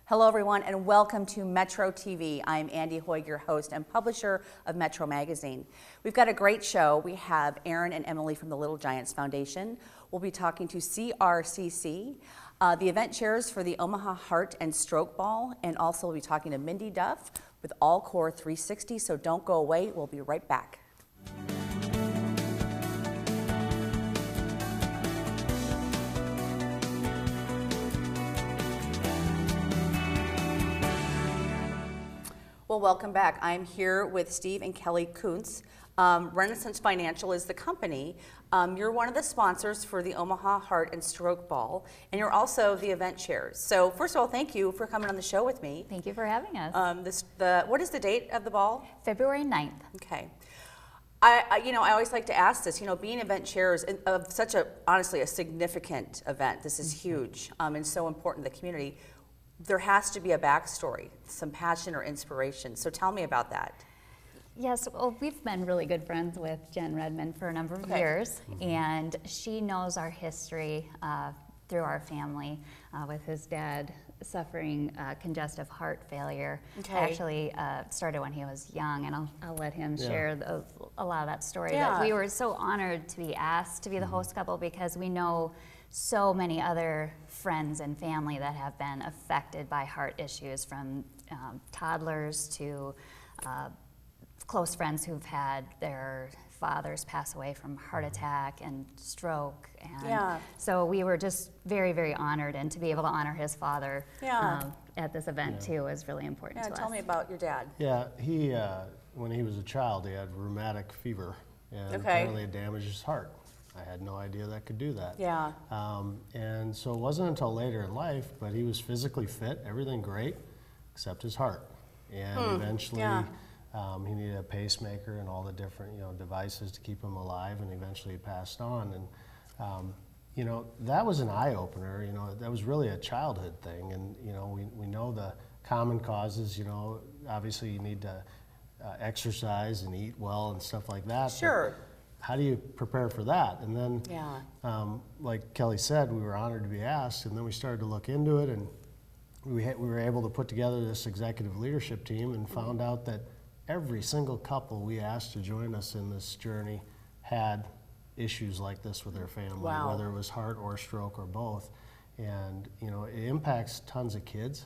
Hello everyone and welcome to Metro TV. I'm Andy Hoig, your host and publisher of Metro Magazine. We've got a great show. We have Aaron and Emily from the Little Giants Foundation. We'll be talking to CRCC, the event chairs for the Omaha Heart and Stroke Ball, and also we'll be talking to Mindy Duff with All Core 360, so don't go away. We'll be right back. Well, welcome back. I'm here with Steve and Kelly Kuntz. Renaissance Financial is the company. You're one of the sponsors for the Omaha Heart and Stroke Ball, and you're also the event chairs. So first of all, thank you for coming on the show with me. Thank you for having us. What is the date of the ball? February 9th. Okay. I always like to ask this, being event chairs of such honestly, a significant event. This is huge and so important to the community. There has to be a backstory, some passion or inspiration. So tell me about that. Yes, well, we've been really good friends with Jen Redmond for a number of years, and she knows our history through our family with his dad suffering congestive heart failure. Actually started when he was young, and I'll let him share a lot of that story. But we were so honored to be asked to be the host couple because we know so many other friends and family that have been affected by heart issues, from toddlers to close friends who've had their fathers pass away from heart attack and stroke. And so we were just very, very honored, and to be able to honor his father at this event too was really important to us. Tell me about your dad. Yeah, he, when he was a child, he had rheumatic fever, and apparently it damaged his heart. I had no idea that could do that. Yeah. And so it wasn't until later in life, but he was physically fit, everything great, except his heart. And eventually he needed a pacemaker and all the different devices to keep him alive, and eventually he passed on. And that was an eye-opener. That was really a childhood thing. And we know the common causes. Obviously you need to exercise and eat well and stuff like that. Sure. How do you prepare for that? And then, like Kelly said, we were honored to be asked, and then we started to look into it, and we were able to put together this executive leadership team and found out that every single couple we asked to join us in this journey had issues like this with their family, whether it was heart or stroke or both. And it impacts tons of kids,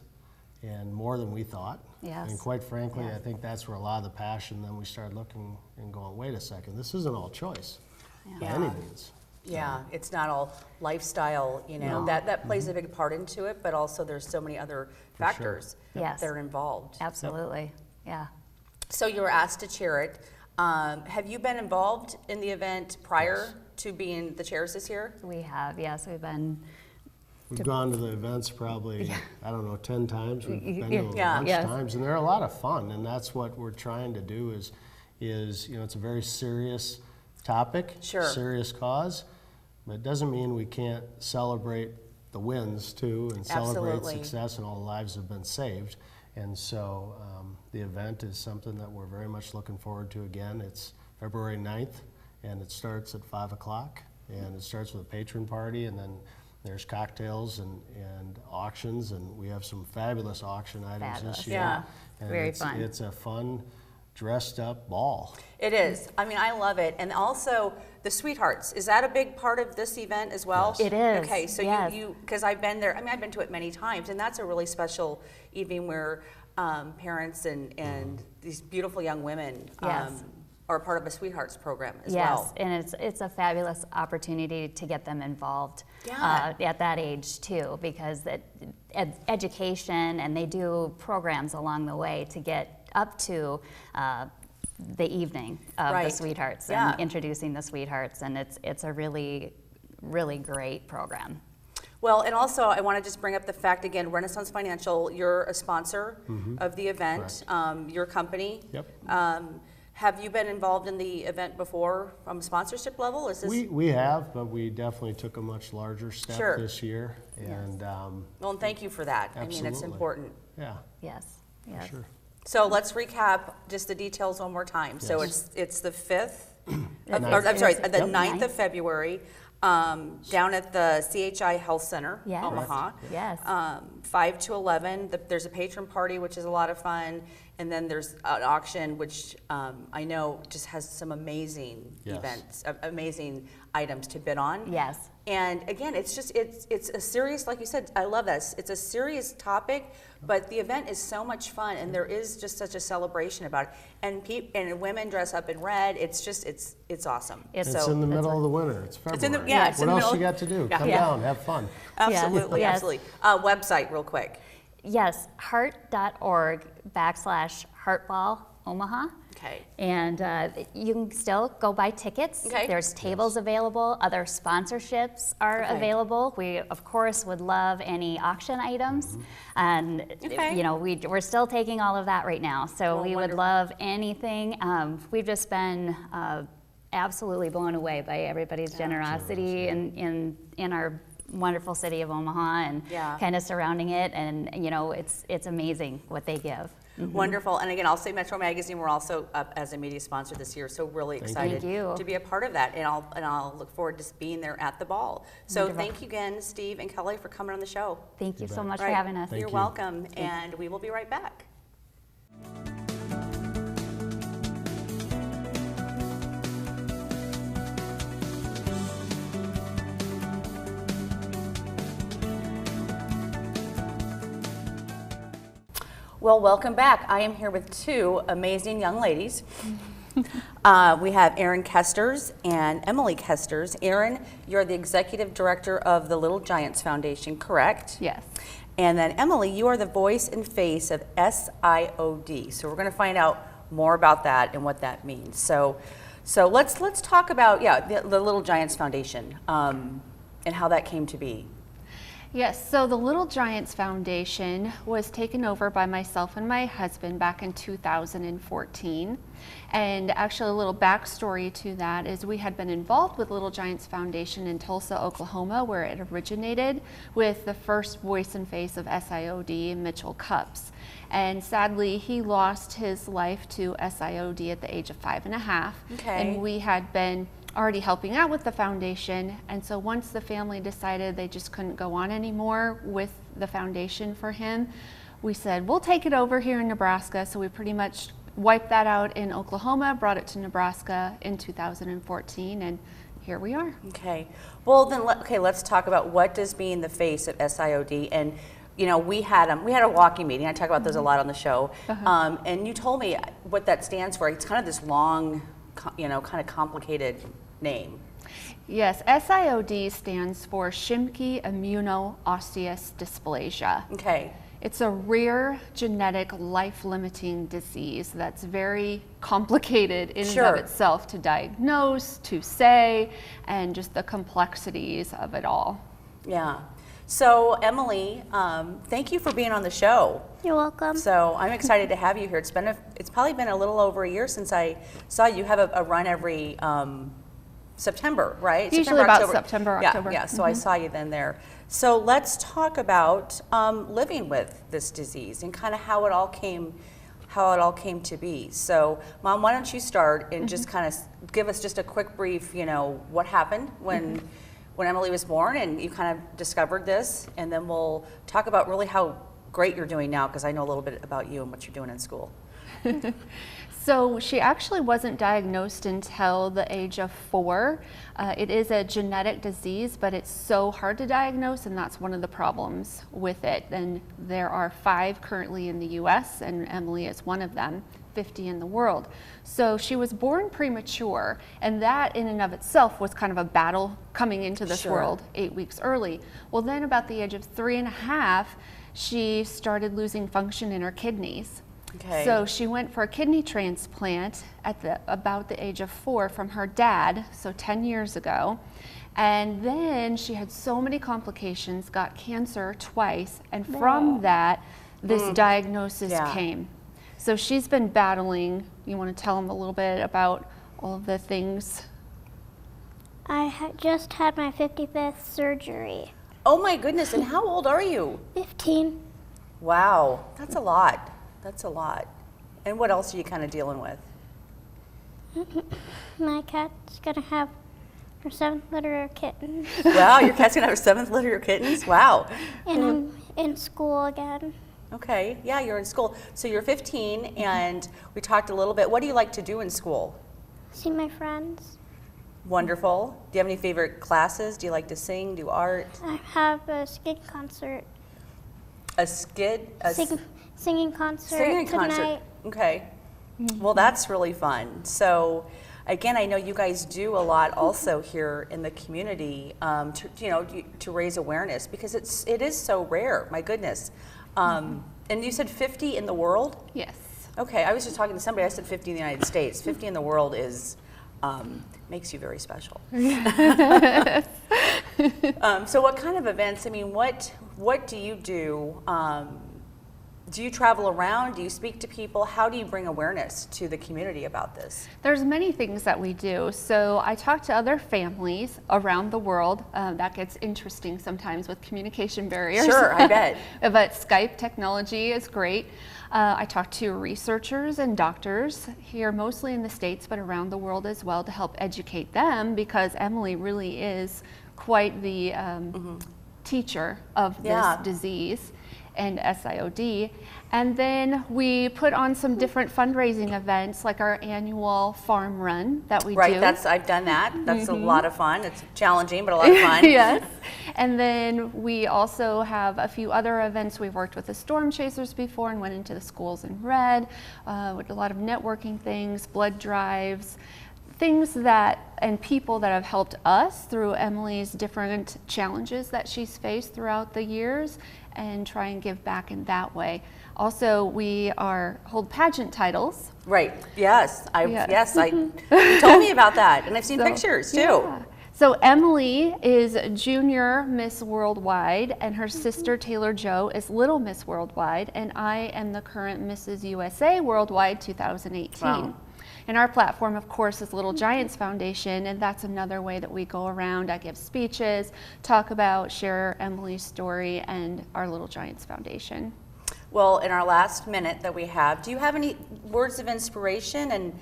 and more than we thought. Yes. And quite frankly, I think that's where a lot of the passion, then we started looking and going, wait a second, this isn't all choice by any means. Yeah, it's not all lifestyle, that plays a big part into it, but also there's so many other factors that are involved. Absolutely, yeah. So you were asked to chair it. Have you been involved in the event prior to being the chairs this year? We have, yes, We've gone to the events probably, 10 times. We've been to a bunch of times, and they're a lot of fun, and that's what we're trying to do is it's a very serious topic, serious cause, but it doesn't mean we can't celebrate the wins too, and celebrate success and all the lives have been saved. And so the event is something that we're very much looking forward to again. It's February 9th, and it starts at 5 o'clock, and it starts with a patron party, and then there's cocktails and auctions, and we have some fabulous auction items this year. Yeah, and very fun. It's a fun, dressed up ball. It is. I mean, I love it. And also the Sweethearts, is that a big part of this event as well? Yes. It is. Okay, so you because I've been there, I've been to it many times, and that's a really special evening where parents and these beautiful young women are part of a Sweethearts program as well. Yes, and it's a fabulous opportunity to get them involved at that age too, because education, and they do programs along the way to get up to the evening of the Sweethearts and introducing the Sweethearts, and it's a really, really great program. Well, and also I want to just bring up the fact again, Renaissance Financial, you're a sponsor of the event, your company. Yep. Have you been involved in the event before from a sponsorship level? Is this... We have, but we definitely took a much larger step this year. And well, and thank you for that. Absolutely. I mean, it's important. Yeah. Yes. For sure. So let's recap just the details one more time. So it's the 5th, I'm sorry, the 9th of February. down at the CHI Health Center, Yes. Omaha. Yes. 5 to 11. There's a patron party, which is a lot of fun. And then there's an auction, which I know just has some amazing events, amazing items to bid on. Yes. And again, it's a serious, like you said, I love this. It's a serious topic, but the event is so much fun, and there is just such a celebration about it. And women dress up in red. It's awesome. It's in the middle of the winter. It's February. It's in the what else middle. you got to do? Yeah. Come down, have fun. Absolutely, Yes. absolutely. Website, real quick. Yes, heart.org/Heartball Omaha. Okay. And you can still go buy tickets. Okay. There's tables available. Other sponsorships are available. We, of course, would love any auction items. And, you know, we're still taking all of that right now. So we would love anything. We've just been absolutely blown away by everybody's generosity in our wonderful city of Omaha and kind of surrounding it, and you know, it's amazing what they give. Wonderful. And again, I'll say Metro Magazine, we're also up as a media sponsor this year, so really excited to be a part of that, and I'll look forward to being there at the ball. So thank you again, Steve and Kelly, for coming on the show. Thank you so much for having us. You're welcome, and we will be right back. Well, welcome back. I am here with two amazing young ladies. We have Erin Kesters and Emily Kesters. Erin, you're the executive director of the Little Giants Foundation, correct? Yes. And then Emily, you are the voice and face of SIOD. So we're going to find out more about that and what that means. So let's talk about the Little Giants Foundation and how that came to be. Yes, so the Little Giants Foundation was taken over by myself and my husband back in 2014. And actually a little backstory to that is we had been involved with Little Giants Foundation in Tulsa, Oklahoma, where it originated with the first voice and face of SIOD, Mitchell Cups. And sadly, he lost his life to SIOD at the age of 5.5. Okay. And we had been already helping out with the foundation, and so once the family decided they just couldn't go on anymore with the foundation for him, we said we'll take it over here in Nebraska. So we pretty much wiped that out in Oklahoma, brought it to Nebraska in 2014, and here we are. Okay. Well, then let's talk about what does being the face of SIOD. And you know, we had a walking meeting. I talk about those a lot on the show. And you told me what that stands for. It's kind of this long, kind of complicated name. Yes, SIOD stands for Schimke Immunoosseous Dysplasia. Okay. It's a rare genetic life-limiting disease that's very complicated in and of itself to diagnose, to say, and just the complexities of it all. Yeah. So Emily, thank you for being on the show. You're welcome. So I'm excited to have you here. It's probably been a little over a year since I saw you have a run every September, right? Usually September, about October. September, October. Yeah. So I saw you then there. So let's talk about living with this disease and kind of how it all came to be. So, Mom, why don't you start and just kind of give us just a quick brief, what happened when Emily was born and you kind of discovered this, and then we'll talk about really how great you're doing now, because I know a little bit about you and what you're doing in school. So she actually wasn't diagnosed until the age of 4. It is a genetic disease, but it's so hard to diagnose, and that's one of the problems with it. And there are 5 currently in the US, and Emily is one of them, 50 in the world. So she was born premature, and that in and of itself was kind of a battle coming into this world 8 weeks early. Well, then about the age of 3.5, she started losing function in her kidneys. Okay. So she went for a kidney transplant at about the age of 4 from her dad, so 10 years ago. And then she had so many complications, got cancer twice, and from that, this diagnosis came. So she's been battling. You want to tell them a little bit about all of the things? I just had my 55th surgery. Oh my goodness, and how old are you? 15. Wow, that's a lot. That's a lot. And what else are you kind of dealing with? My cat's gonna have Or 7th litter of kittens. Wow, your cat's gonna have 7th litter of kittens? Wow. And I'm in school again. Okay, yeah, you're in school. So you're 15, and we talked a little bit. What do you like to do in school? See my friends. Wonderful. Do you have any favorite classes? Do you like to sing, do art? I have a skid concert. A skid? Singing concert Singing tonight. concert. Okay. Well, that's really fun. So, again, I know you guys do a lot also here in the community to raise awareness, because it is so rare. My goodness. And you said 50 in the world? Yes. Okay, I was just talking to somebody. I said 50 in the United States. 50 in the world is makes you very special. So, what kind of events? I mean, what do you do? Do you travel around? Do you speak to people? How do you bring awareness to the community about this? There's many things that we do. So I talk to other families around the world. That gets interesting sometimes with communication barriers. Sure, I bet. But Skype technology is great. I talk to researchers and doctors here, mostly in the States, but around the world as well, to help educate them, because Emily really is quite the teacher of this disease and SIOD. And then we put on some different fundraising events, like our annual farm run that we do. Right, I've done that. That's a lot of fun. It's challenging, but a lot of fun. Yes. And then we also have a few other events. We've worked with the storm chasers before and went into the schools in red, with a lot of networking things, blood drives, things that, and people that have helped us through Emily's different challenges that she's faced throughout the years, and try and give back in that way. Also, we hold pageant titles. Right. Yes. You told me about that, and I've seen pictures too. Yeah. So Emily is Junior Miss Worldwide, and her sister Taylor Jo is Little Miss Worldwide, and I am the current Mrs. USA Worldwide 2018. Wow. And our platform, of course, is Little Giants Foundation, and that's another way that we go around. I give speeches, talk about, share Emily's story and our Little Giants Foundation. Well, in our last minute that we have, do you have any words of inspiration,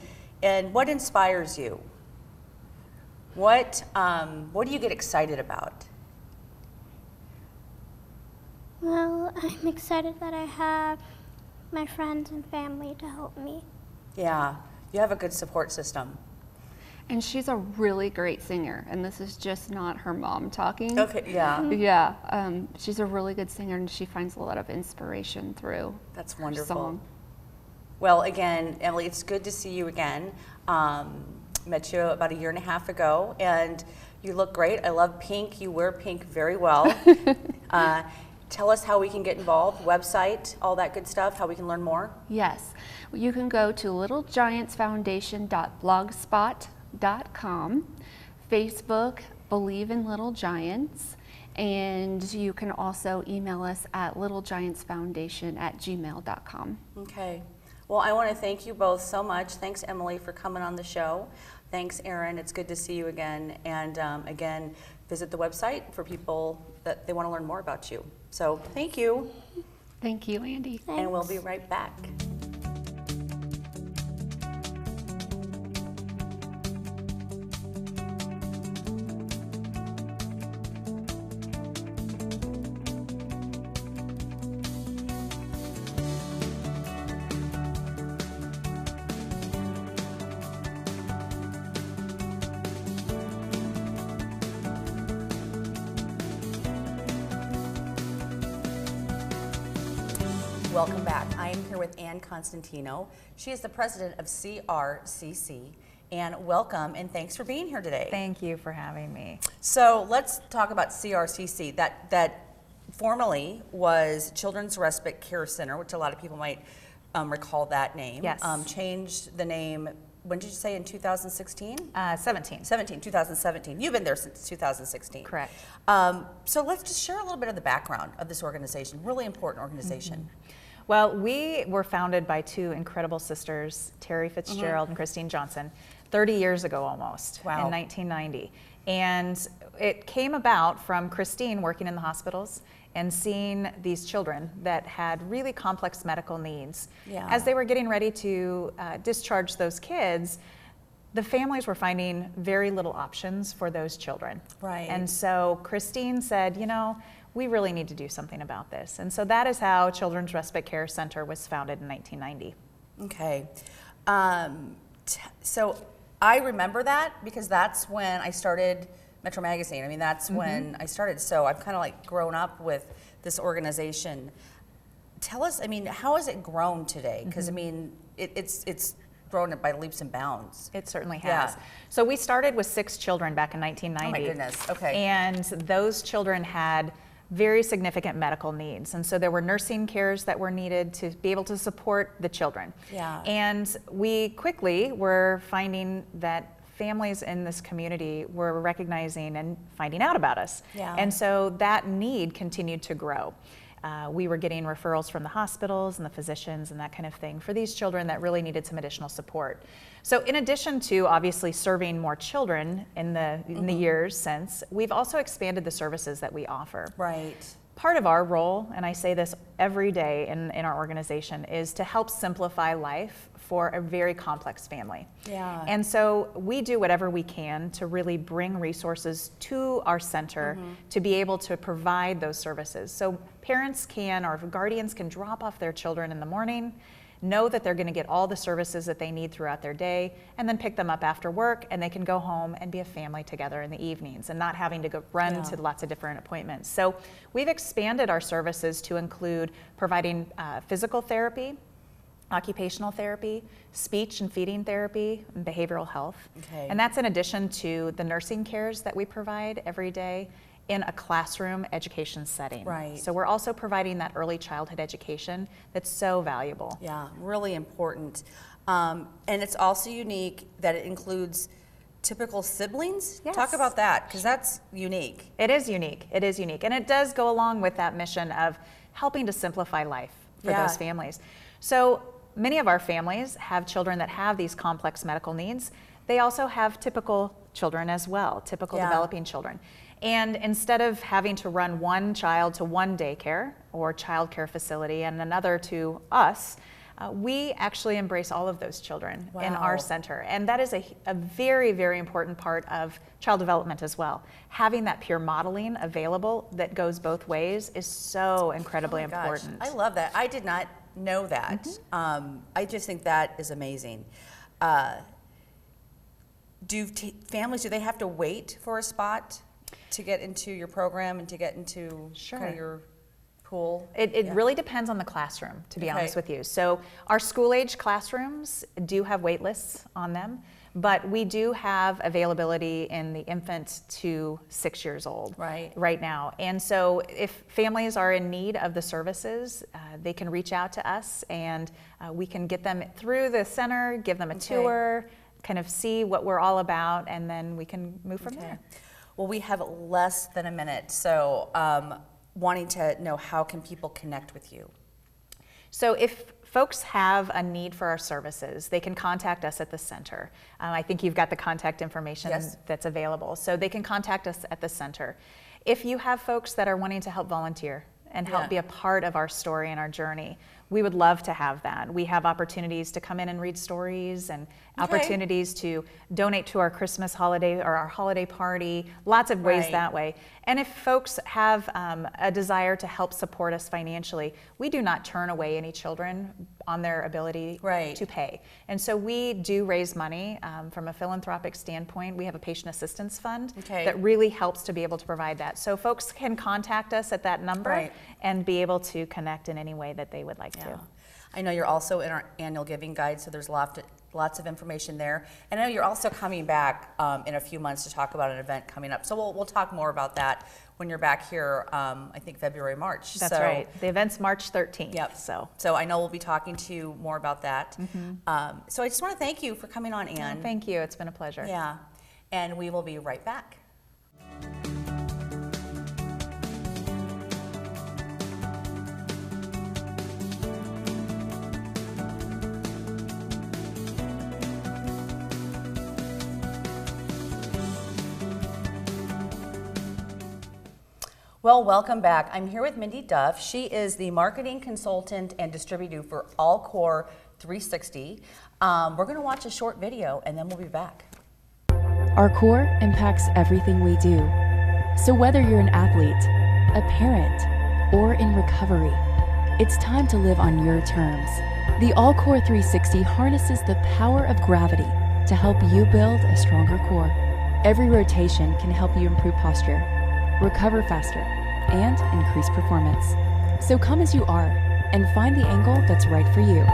and what inspires you? What do you get excited about? Well, I'm excited that I have my friends and family to help me. Yeah, you have a good support system. And she's a really great singer, and this is just not her mom talking. Okay, yeah. Yeah, she's a really good singer, and she finds a lot of inspiration through That's wonderful. her song. Well, again, Emily, it's good to see you again. Met you about 1.5 years ago, and you look great. I love pink. You wear pink very well. Tell us how we can get involved, website, all that good stuff, how we can learn more. Yes, you can go to littlegiantsfoundation.blogspot.com, Facebook, Believe in Little Giants, and you can also email us at littlegiantsfoundation@gmail.com. Okay. Well, I want to thank you both so much. Thanks, Emily, for coming on the show. Thanks, Aaron. It's good to see you again. And again, visit the website for people that they want to learn more about you. So thank you. Thank you, Andy. Thanks. And we'll be right back. Welcome back. I am here with Ann Constantino. She is the president of CRCC. And welcome, and thanks for being here today. Thank you for having me. So let's talk about CRCC. That formerly was Children's Respite Care Center, which a lot of people might recall that name. Yes. Changed the name, when did you say, in 2016? 2017. You've been there since 2016. Correct. So let's just share a little bit of the background of this organization, really important organization. Mm-hmm. Well, we were founded by two incredible sisters, Terry Fitzgerald and Christine Johnson, 30 years ago almost, Wow. in 1990. And it came about from Christine working in the hospitals and seeing these children that had really complex medical needs. Yeah. As they were getting ready to discharge those kids, the families were finding very little options for those children. Right. And so Christine said, you know, we really need to do something about this. And so that is how Children's Respite Care Center was founded in 1990. Okay. So I remember that because that's when I started Metro Magazine. I mean, that's when I started. So I've kind of like grown up with this organization. Tell us, I mean, how has it grown today? Because I mean, it's grown by leaps and bounds. It certainly has. Yeah. So we started with 6 children back in 1990. Oh my goodness, okay. And those children had very significant medical needs. And so there were nursing cares that were needed to be able to support the children. Yeah. And we quickly were finding that families in this community were recognizing and finding out about us. Yeah. And so that need continued to grow. We were getting referrals from the hospitals and the physicians and that kind of thing for these children that really needed some additional support. So in addition to obviously serving more children in the years since, we've also expanded the services that we offer. Right. Part of our role, and I say this every day in our organization, is to help simplify life for a very complex family. Yeah. And so we do whatever we can to really bring resources to our center to be able to provide those services. So parents can, or guardians can drop off their children in the morning, know that they're going to get all the services that they need throughout their day, and then pick them up after work, and they can go home and be a family together in the evenings and not having to go run to lots of different appointments. So we've expanded our services to include providing physical therapy, occupational therapy, speech and feeding therapy, and behavioral health. Okay. And that's in addition to the nursing cares that we provide every day in a classroom education setting. Right. So we're also providing that early childhood education that's so valuable. Yeah, really important. And it's also unique that it includes typical siblings. Yes. Talk about that, because that's unique. It is unique. It is unique. And it does go along with that mission of helping to simplify life for Yeah. those families. So many of our families have children that have these complex medical needs. They also have typical children as well, typical Yeah. developing children. And instead of having to run one child to one daycare or child care facility and another to us, we actually embrace all of those children in Wow. our center. And that is a very, very important part of child development as well. Having that peer modeling available that goes both ways is so incredibly Oh my gosh, important. I love that. I did not know that. I just think that is amazing. Do families, do they have to wait for a spot to get into your program and to get into Sure. kind of your pool? It Yeah. really depends on the classroom, to be Okay. honest with you. So our school age classrooms do have wait lists on them, but we do have availability in the infant to 6 years old right now. And so if families are in need of the services, they can reach out to us and we can get them through the center, give them a tour, kind of see what we're all about, and then we can move from there. Well, we have less than a minute, so wanting to know, how can people connect with you? So if folks have a need for our services, they can contact us at the center. I think you've got the contact information that's available. So they can contact us at the center. If you have folks that are wanting to help volunteer and help be a part of our story and our journey, we would love to have that. We have opportunities to come in and read stories and opportunities to donate to our Christmas holiday or our holiday party, lots of ways that way. And if folks have a desire to help support us financially, we do not turn away any children on their ability to pay. And so we do raise money from a philanthropic standpoint. We have a patient assistance fund that really helps to be able to provide that. So folks can contact us at that number and be able to connect in any way that they would like to. I know you're also in our annual giving guide, so there's lots of information there. And I know you're also coming back in a few months to talk about an event coming up. So we'll talk more about that when you're back here, I think February, March. That's right. The event's March 13th. Yep. So I know we'll be talking to you more about that. So I just want to thank you for coming on, Ann. Thank you. It's been a pleasure. Yeah. And we will be right back. Well, welcome back. I'm here with Mindy Duff. She is the marketing consultant and distributor for All Core 360. We're going to watch a short video and then we'll be back. Our core impacts everything we do. So whether you're an athlete, a parent, or in recovery, it's time to live on your terms. The All-Core 360 harnesses the power of gravity to help you build a stronger core. Every rotation can help you improve posture, recover faster, and increase performance. So come as you are and find the angle that's right for you.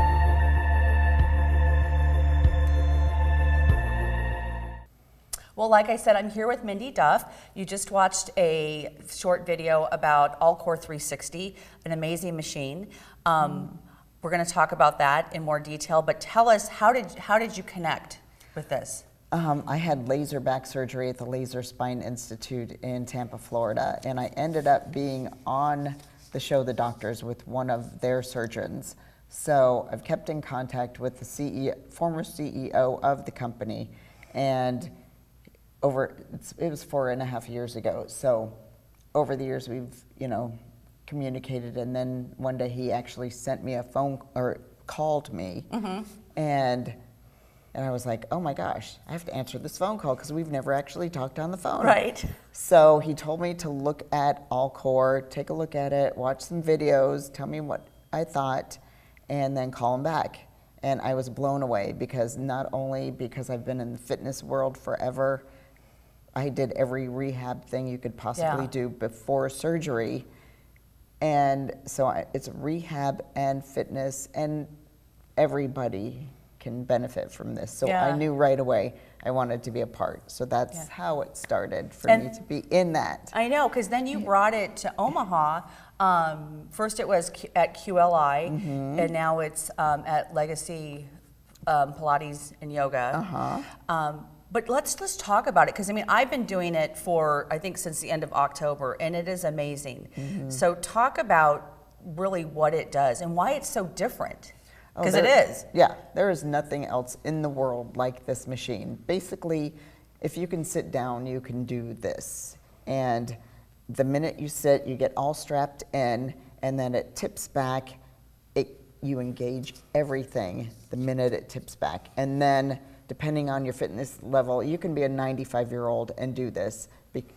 Well, like I said, I'm here with Mindy Duff. You just watched a short video about All-Core 360, an amazing machine. We're going to talk about that in more detail, but tell us, how did you connect with this? I had laser back surgery at the Laser Spine Institute in Tampa, Florida, and I ended up being on the show The Doctors with one of their surgeons. So I've kept in contact with the former CEO of the company, and it was 4.5 years ago. So over the years we've, communicated, and then one day he actually sent me a phone, or called me, and I was like, oh my gosh, I have to answer this phone call because we've never actually talked on the phone. Right. So he told me to look at All-Core, take a look at it, watch some videos, tell me what I thought, and then call him back. And I was blown away because not only because I've been in the fitness world forever, I did every rehab thing you could possibly do before surgery. And so it's rehab and fitness, and everybody can benefit from this. So I knew right away I wanted to be a part. So that's how it started for me to be in that. I know, because then you brought it to Omaha. First it was at QLI, and now it's at Legacy Pilates and Yoga. But let's talk about it, because I've been doing it for, I think, since the end of October, and it is amazing. So talk about really what it does and why it's so different, because it is. Yeah, there is nothing else in the world like this machine. Basically, if you can sit down, you can do this. And the minute you sit, you get all strapped in, and then it tips back. You engage everything the minute it tips back. And then, depending on your fitness level, you can be a 95-year-old and do this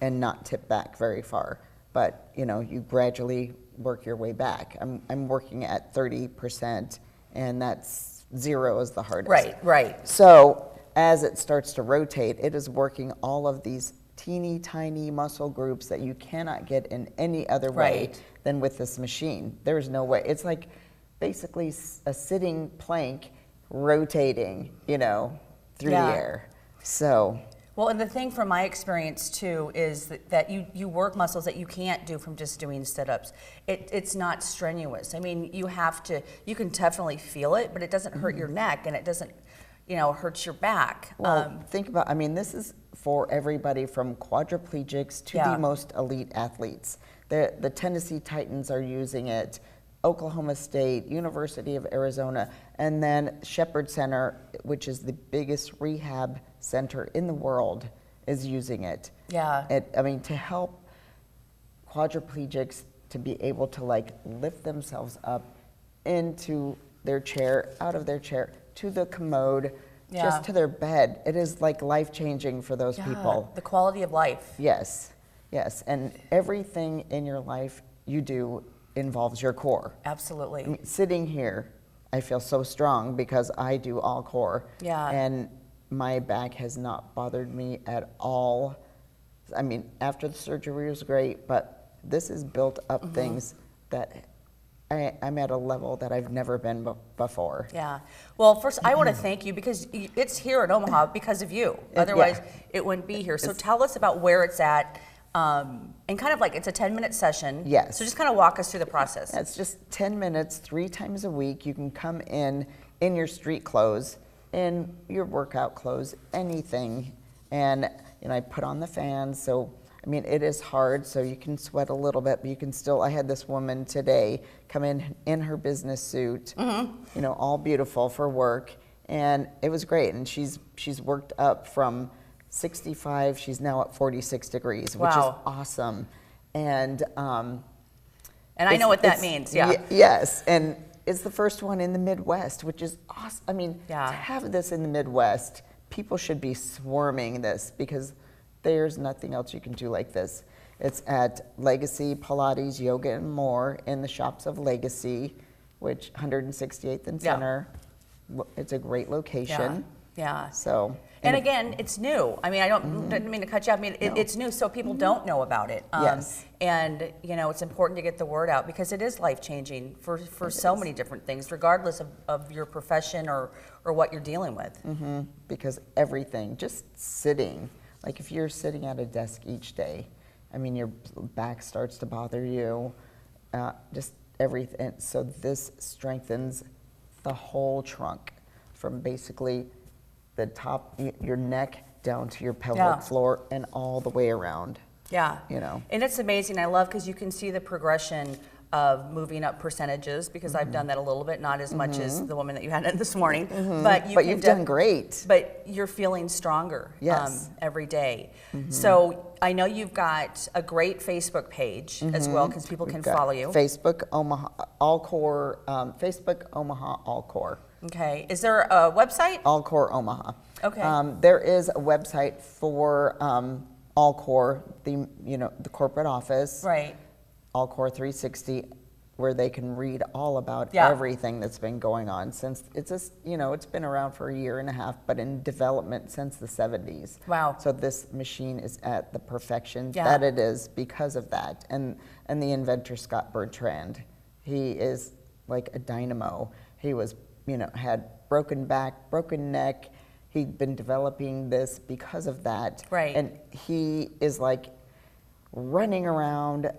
and not tip back very far. But you gradually work your way back. I'm working at 30%, and that's 0 is the hardest. Right. So as it starts to rotate, it is working all of these teeny tiny muscle groups that you cannot get in any other way than with this machine. There's no way. It's like basically a sitting plank rotating, through the air. So. Well, and the thing from my experience too is that you work muscles that you can't do from just doing sit-ups. It's not strenuous. You can definitely feel it, but it doesn't hurt your neck, and it doesn't, hurt your back. Well, think about, this is for everybody from quadriplegics to the most elite athletes. The Tennessee Titans are using it, Oklahoma State, University of Arizona, and then Shepherd Center, which is the biggest rehab center in the world, is using it. Yeah. To help quadriplegics to be able to lift themselves up into their chair, out of their chair, to the commode, just to their bed. It is life-changing for those people. The quality of life. Yes, and everything in your life you do involves your core. Absolutely. Sitting here, I feel so strong because I do all core. Yeah. And my back has not bothered me at all. After the surgery was great, but this has built up things that I'm at a level that I've never been before. Yeah. Well, first, I want to thank you, because it's here in Omaha because of you. Otherwise, it wouldn't be here. So tell us about where it's at. And kind of it's a 10-minute session. Yes. So just kind of walk us through the process. It's just 10 minutes, 3 times a week. You can come in your street clothes, in your workout clothes, anything. And I put on the fans. So, it is hard, so you can sweat a little bit, but you can still, I had this woman today come in her business suit, all beautiful for work. And it was great. And she's worked up from 65, she's now at 46 degrees, which is awesome. And I know what that means, yes, and it's the first one in the Midwest, which is awesome. I mean, Yeah. to have this in the Midwest, people should be swarming this because there's nothing else you can do like this. It's at Legacy Pilates Yoga and More in the Shops of Legacy, which 168th and Yeah. Center. It's a great location. Yeah. So. And again, it's new. I mean, didn't mean to cut you off. I mean, it's new, so people don't know about it. Yes. And it's important to get the word out because it is life changing for so many different things, regardless of your profession or what you're dealing with. Because everything, just sitting, like if you're sitting at a desk each day, I mean, your back starts to bother you, just everything. So this strengthens the whole trunk from basically the top, your neck down to your pelvic floor and all the way around. Yeah. And it's amazing. I love because you can see the progression of moving up percentages because I've done that a little bit, not as much as the woman that you had in this morning. But you've done great. But you're feeling stronger Yes. every day. So I know you've got a great Facebook page as well because people can follow you. Facebook Omaha All Core, Facebook Omaha All Core. Okay. Is there a website? All Core Omaha. Okay. There is a website for All Core, the corporate office. Right. All Core 360, where they can read all about Yeah. everything that's been going on since it's been around for a year and a half, but in development since the 70s. Wow. So this machine is at the perfection Yeah. that it is because of that. And the inventor Scott Bertrand, he is like a dynamo. He was, had broken back, broken neck. He'd been developing this because of that. Right. And he is like running around.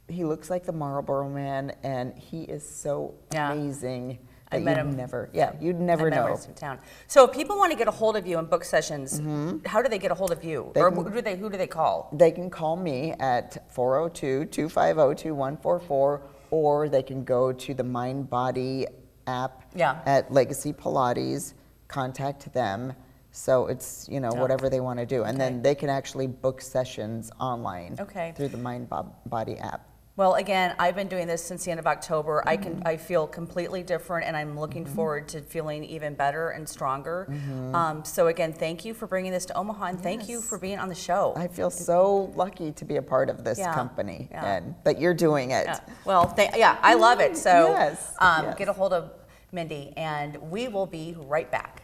He looks like the Marlboro Man, and he is so Yeah. amazing I that met you'd him. never I met know. him in town. So if people want to get a hold of you and book sessions, how do they get a hold of you? They Or can- who do they call? They can call me at 402-250-2144, or they can go to the Mind Body app Yeah. at Legacy Pilates, contact them. So it's, whatever they want to do. And then they can actually book sessions online through the Mind Body app. Well, again, I've been doing this since the end of October. I feel completely different, and I'm looking forward to feeling even better and stronger. So again, thank you for bringing this to Omaha, and thank you for being on the show. I feel so lucky to be a part of this company, and that you're doing it. Yeah. Well, I love it. So Yes, get a hold of Mindy, and we will be right back.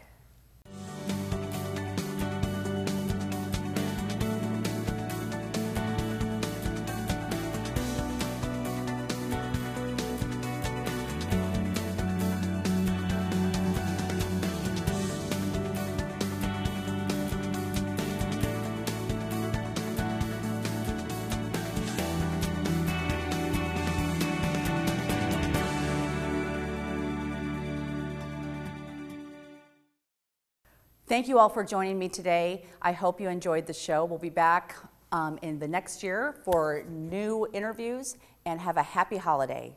Thank you all for joining me today. I hope you enjoyed the show. We'll be back in the next year for new interviews, and have a happy holiday.